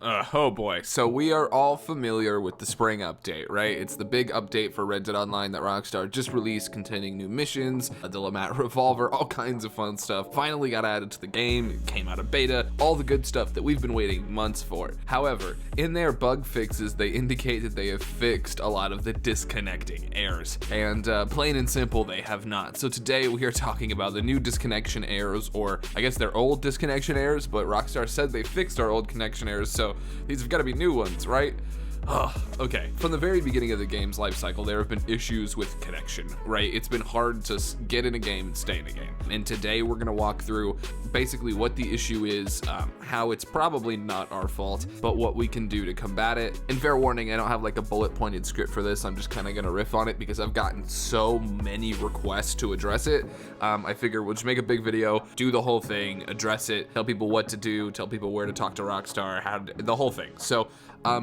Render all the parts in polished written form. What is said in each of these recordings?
Oh boy. So we are all familiar with the spring update, right? It's the big update for Red Dead Online that Rockstar just released, containing new missions, a Dilemmat revolver, all kinds of fun stuff. Finally got added to the game, it came out of beta, all the good stuff that we've been waiting months for. However, in their bug fixes, they indicate that they have fixed a lot of the disconnecting errors. And plain and simple, they have not. So today we are talking about the new disconnection errors, or I guess they're old disconnection errors, but Rockstar said they fixed our old connection errors, so these have got to be new ones, right? Okay. From the very beginning of the game's life cycle, there have been issues with connection, right? It's been hard to get in a game and stay in a game. And today we're going to walk through basically what the issue is, how it's probably not our fault, but what we can do to combat it. And fair warning, I don't have like a bullet pointed script for this. I'm just kind of going to riff on it because I've gotten so many requests to address it. I figure we'll just make a big video, do the whole thing, address it, tell people what to do, tell people where to talk to Rockstar, the whole thing. So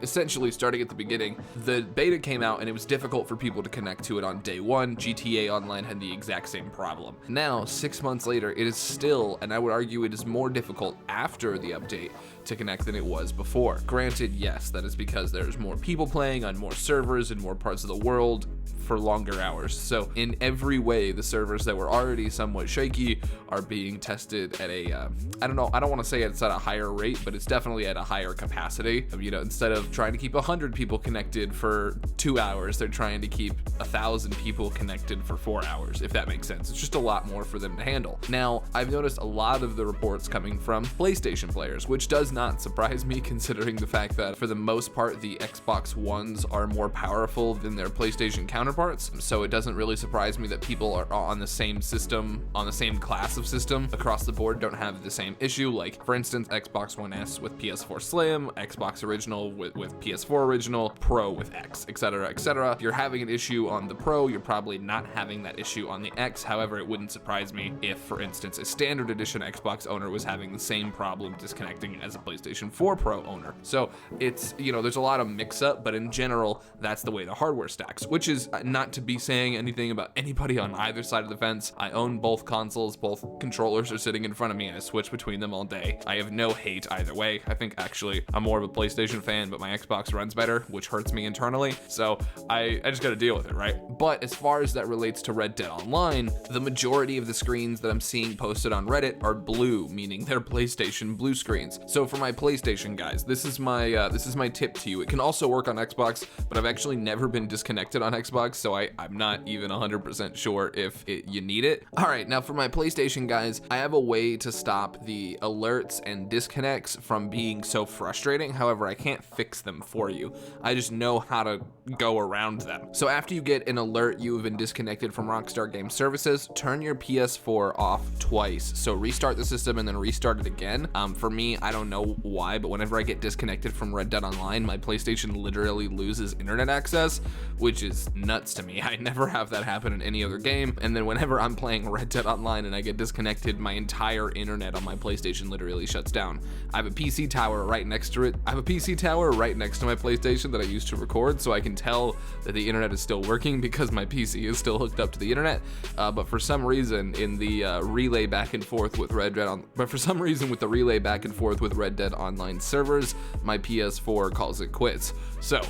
essentially, starting at the beginning, the beta came out and it was difficult for people to connect to it on day one. GTA Online had the exact same problem. Now, 6 months later, it is still, and I would argue it is more difficult after the update to connect than it was before. Granted, yes, that is because there's more people playing on more servers in more parts of the world for longer hours. So in every way, the servers that were already somewhat shaky are being tested at a, I don't want to say it's at a higher rate, but it's definitely at a higher capacity. You know, instead of trying to keep 100 people connected for 2 hours, they're trying to keep 1,000 people connected for 4 hours, if that makes sense. It's just a lot more for them to handle. Now, I've noticed a lot of the reports coming from PlayStation players, which does not surprise me considering the fact that for the most part, the Xbox Ones are more powerful than their PlayStation counterparts. So it doesn't really surprise me that people are on the same system, on the same class of system across the board, don't have the same issue. Like, for instance, Xbox One S with PS4 Slim, Xbox Original with PS4 Original, Pro with X, etc., etc. If you're having an issue on the Pro, you're probably not having that issue on the X. However, it wouldn't surprise me if, for instance, a standard edition Xbox owner was having the same problem disconnecting as a PlayStation 4 Pro owner. So it's, you know, there's a lot of mix-up, but in general, that's the way the hardware stacks, which is not to be saying anything about anybody on either side of the fence. I own both consoles, both controllers are sitting in front of me, and I switch between them all day. I have no hate either way. I think actually I'm more of a PlayStation fan, but my Xbox runs better, which hurts me internally, so I just gotta deal with it, right? But as far as that relates to Red Dead Online, the majority of the screens that I'm seeing posted on Reddit are blue, meaning they're PlayStation blue screens. So for my PlayStation guys, this is my tip to you. It can also work on Xbox, but I've actually never been disconnected on Xbox, so I'm not even 100% sure if you need it. All right, now for my PlayStation guys, I have a way to stop the alerts and disconnects from being so frustrating. However, I can't fix them for you. I just know how to go around them. So after you get an alert you have been disconnected from Rockstar Game Services, turn your PS4 off twice. So restart the system and then restart it again. For me, I don't know why, but whenever I get disconnected from Red Dead Online, my PlayStation literally loses internet access, which is nuts to me. I never have that happen in any other game. And then whenever I'm playing Red Dead Online and I get disconnected, my entire internet on my PlayStation literally shuts down. I have a PC tower right next to it. I have a PC tower right next to my PlayStation that I use to record, so I can tell that the internet is still working because my PC is still hooked up to the internet. But for some reason, in the relay back and forth with Red Dead Online servers, my PS4 calls it quits. So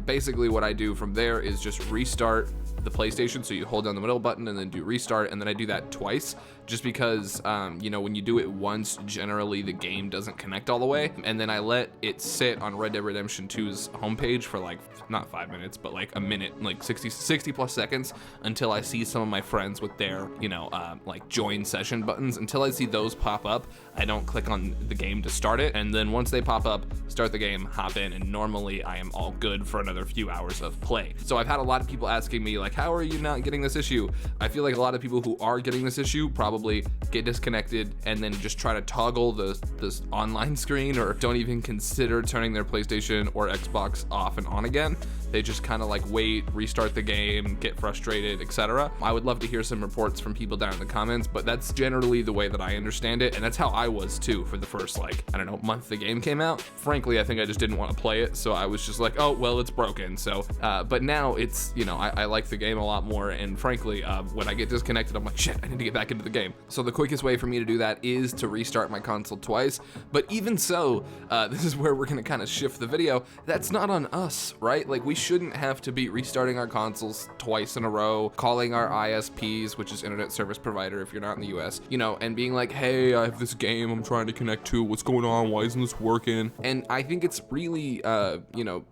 basically what I do from there is just restart the PlayStation. So you hold down the middle button and then do restart, and then I do that twice just because you know, when you do it once, generally the game doesn't connect all the way, and then I let it sit on Red Dead Redemption 2's homepage for like not 5 minutes, but like a minute, like 60 plus seconds, until I see some of my friends with their, you know, like join session buttons. Until I see those pop up, I don't click on the game to start it, and then once they pop up, start the game, hop in, and normally I am all good for another few hours of play. So I've had a lot of people asking me like, how are you not getting this issue? I feel like a lot of people who are getting this issue probably get disconnected and then just try to toggle this online screen, or don't even consider turning their PlayStation or Xbox off and on again. They just kind of like wait, restart the game, get frustrated, etc. I would love to hear some reports from people down in the comments, but that's generally the way that I understand it, and that's how I was too for the first, like, I don't know, month the game came out. Frankly, I think I just didn't want to play it, so I was just like, oh, well, it's broken. So, but now it's, you know, I like the game a lot more, and frankly, when I get disconnected, I'm like, shit, I need to get back into the game. So the quickest way for me to do that is to restart my console twice, but even so, this is where we're gonna kind of shift the video. That's not on us, right? Like, we shouldn't have to be restarting our consoles twice in a row, calling our ISPs, which is internet service provider if you're not in the US, you know, and being like, hey, I have this game I'm trying to connect to, what's going on, why isn't this working? And I think it's really, you know,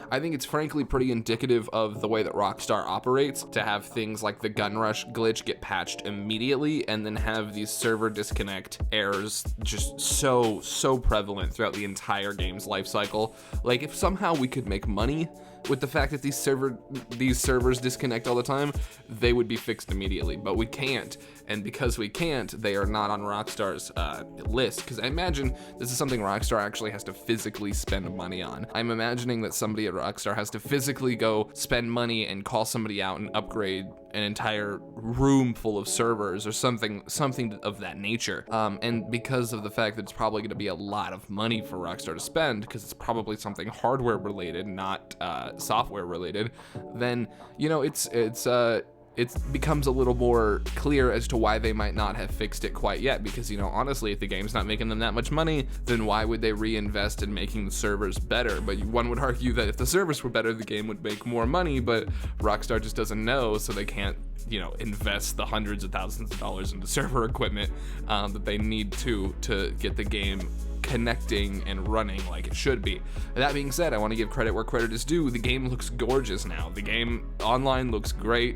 I think it's frankly pretty indicative of the way that Rockstar operates to have things like the gun rush glitch get patched immediately and then have these server disconnect errors just so prevalent throughout the entire game's life cycle. Like, if somehow we could make money with the fact that these servers disconnect all the time, they would be fixed immediately, but we can't. And because we can't, they are not on Rockstar's list, because I imagine this is something Rockstar actually has to physically spend money on. I'm imagining that somebody at Rockstar has to physically go spend money and call somebody out and upgrade an entire room full of servers or something of that nature. And because of the fact that it's probably going to be a lot of money for Rockstar to spend, because it's probably something hardware related, not software related, then, you know, it becomes a little more clear as to why they might not have fixed it quite yet, because, you know, honestly, if the game's not making them that much money, then why would they reinvest in making the servers better? But one would argue that if the servers were better, the game would make more money, but Rockstar just doesn't know, so they can't, you know, invest the hundreds of thousands of dollars into server equipment that they need to get the game connecting and running like it should be. That being said, I want to give credit where credit is due. The game looks gorgeous now. The game online looks great.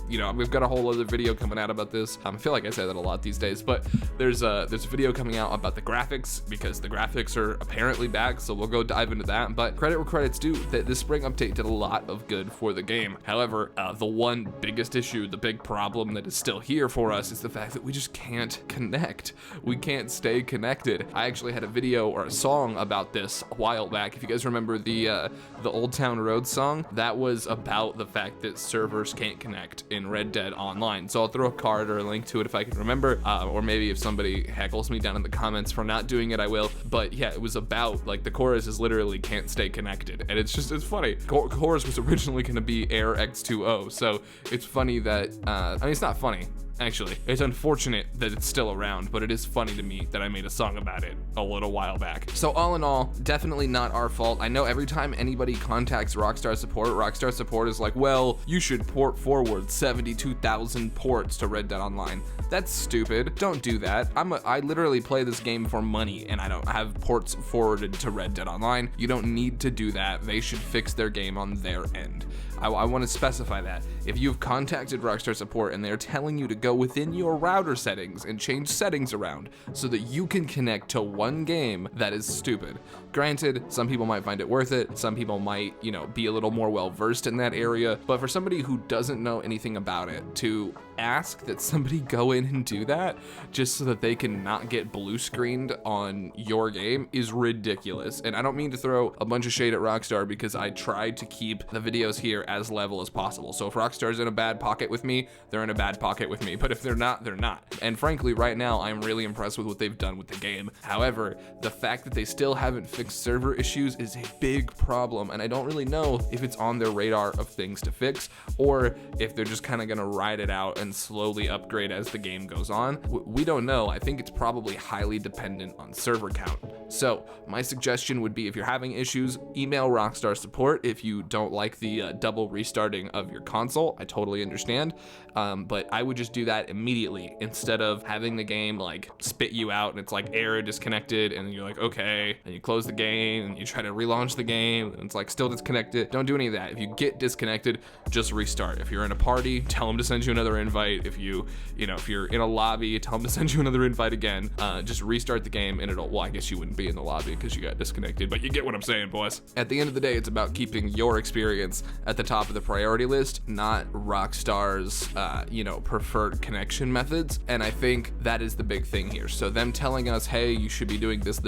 You know, we've got a whole other video coming out about this. I feel like I say that a lot these days, but there's a video coming out about the graphics, because the graphics are apparently back, so we'll go dive into that. But credit where credit's due, the spring update did a lot of good for the game. However, the one biggest issue, the big problem that is still here for us, is the fact that we just can't connect. We can't stay connected. I actually had a video or a song about this a while back. If you guys remember the Old Town Road song, that was about the fact that servers can't connect in Red Dead Online. So I'll throw a card or a link to it if I can remember, or maybe if somebody heckles me down in the comments for not doing it, I will. But yeah, it was about, like, the chorus is literally can't stay connected, and it's funny. Chorus was originally going to be Air X2O, so it's funny that I mean, it's not funny. Actually, it's unfortunate that it's still around, but it is funny to me that I made a song about it a little while back. So all in all, definitely not our fault. I know every time anybody contacts Rockstar support is like, well, you should port forward 72,000 ports to Red Dead Online. That's stupid. Don't do that. I literally play this game for money, and I don't have ports forwarded to Red Dead Online. You don't need to do that. They should fix their game on their end. I want to specify that. If you've contacted Rockstar support and they're telling you to go within your router settings and change settings around so that you can connect to one game, that is stupid. Granted, some people might find it worth it. Some people might, you know, be a little more well versed in that area. But for somebody who doesn't know anything about it to ask that somebody go in and do that just so that they can not get blue screened on your game is ridiculous. And I don't mean to throw a bunch of shade at Rockstar, because I tried to keep the videos here as level as possible. So if Rockstar's in a bad pocket with me, they're in a bad pocket with me. But if they're not, they're not. And frankly, right now, I'm really impressed with what they've done with the game. However, the fact that they still haven't fixed server issues is a big problem, and I don't really know if it's on their radar of things to fix, or if they're just kind of gonna ride it out and slowly upgrade as the game goes on. We don't know. I think it's probably highly dependent on server count. So my suggestion would be, if you're having issues, email Rockstar support. If you don't like the double restarting of your console, I totally understand. But I would just do that immediately instead of having the game like spit you out and it's like error disconnected, and then you're like, okay, and you close the game and you try to relaunch the game and it's like still disconnected. Don't do any of that. If you get disconnected, just restart. If you're in a party, tell them to send you another invite. invite. If you know, if you're in a lobby, tell them to send you another invite again. Just restart the game and it'll, well, I guess you wouldn't be in the lobby because you got disconnected, but you get what I'm saying, boys. At the end of the day, it's about keeping your experience at the top of the priority list, not Rockstar's, you know, preferred connection methods. And I think that is the big thing here. So them telling us, hey, you should be doing this,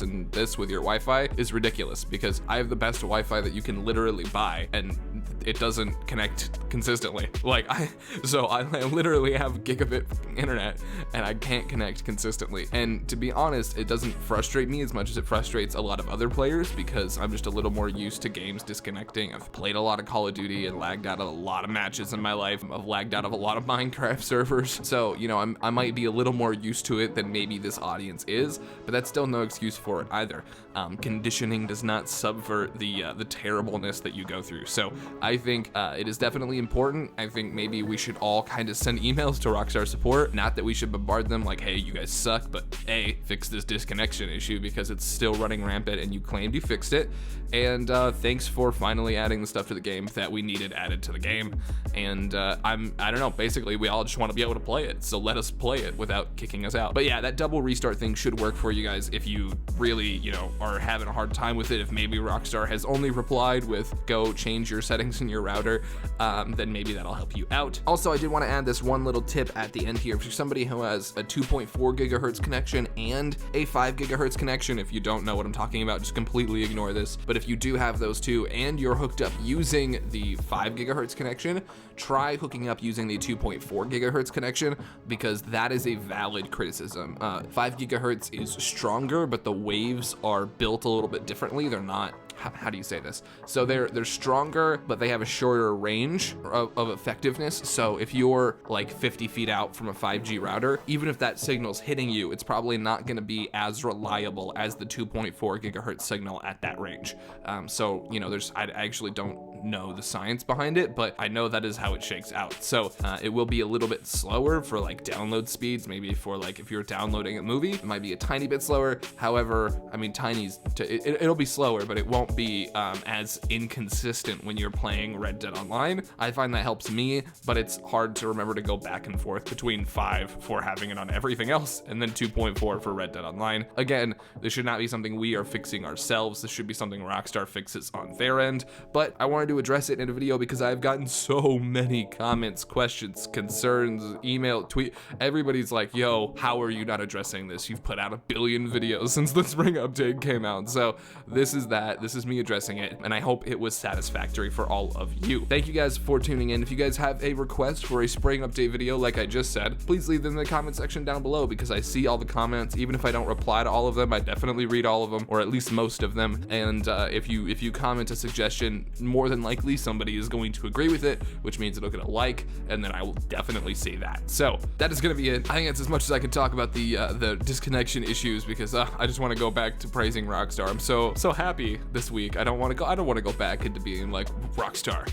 and this with your Wi-Fi is ridiculous, because I have the best Wi-Fi that you can literally buy, and it doesn't connect consistently. Like I literally have gigabit internet and I can't connect consistently. And to be honest, it doesn't frustrate me as much as it frustrates a lot of other players, because I'm just a little more used to games disconnecting. I've played a lot of Call of Duty and lagged out of a lot of matches in my life. I've lagged out of a lot of Minecraft servers. So, you know, I might be a little more used to it than maybe this audience is, but that's still no excuse for it either. Conditioning does not subvert the terribleness that you go through. So I think it is definitely important. I think maybe we should all kind of send emails to Rockstar support. Not that we should bombard them like, hey, you guys suck, but A, fix this disconnection issue because it's still running rampant and you claimed you fixed it. And thanks for finally adding the stuff to the game that we needed added to the game. And I don't know, basically we all just want to be able to play it. So let us play it without kicking us out. But yeah, that double restart thing should work for you guys if you really, you know, are having a hard time with it. If maybe Rockstar has only replied with go change your settings in your router, then maybe that'll help you out. Also, I did want to add this one little tip at the end here. If you're somebody who has a 2.4 gigahertz connection and a 5 gigahertz connection, if you don't know what I'm talking about, just completely ignore this. But if you do have those two and you're hooked up using the 5 gigahertz connection, try hooking up using the 2.4 gigahertz connection, because that is a valid criticism. 5 gigahertz is stronger, but the waves are built a little bit differently. They're not, how do you say this? So they're stronger, but they have a shorter range of effectiveness. So if you're like 50 feet out from a 5G router, even if that signal's hitting you, it's probably not going to be as reliable as the 2.4 gigahertz signal at that range. So, you know, I actually don't know the science behind it, but I know that is how it shakes out. So it will be a little bit slower for like download speeds. Maybe for like if you're downloading a movie, it might be a tiny bit slower. However, I mean, it'll be slower, but it won't be as inconsistent when you're playing Red Dead Online. I find that helps me, but it's hard to remember to go back and forth between 5 for having it on everything else and then 2.4 for Red Dead Online. Again, this should not be something we are fixing ourselves. This should be something Rockstar fixes on their end, but I wanted to address it in a video because I've gotten so many comments, questions, concerns, email, tweet. Everybody's like, yo, how are you not addressing this? You've put out a billion videos since the spring update came out. So this is me addressing it, and I hope it was satisfactory for all of you. Thank you guys for tuning in. If you guys have a request for a spring update video, like I just said, please leave them in the comment section down below, because I see all the comments. Even if I don't reply to all of them, I definitely read all of them, or at least most of them. And if you comment a suggestion, more than likely somebody is going to agree with it, which means it'll get a like, and then I will definitely see that. So that is gonna be it. I think that's as much as I can talk about the disconnection issues, because I just want to go back to praising Rockstar. I'm so happy this week. I don't want to go back into being like, Rockstar,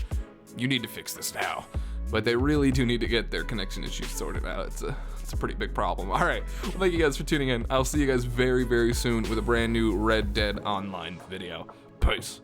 you need to fix this now. But they really do need to get their connection issues sorted out. It's a pretty big problem. All right, well, thank you guys for tuning in. I'll see you guys very, very soon with a brand new Red Dead Online video. Peace.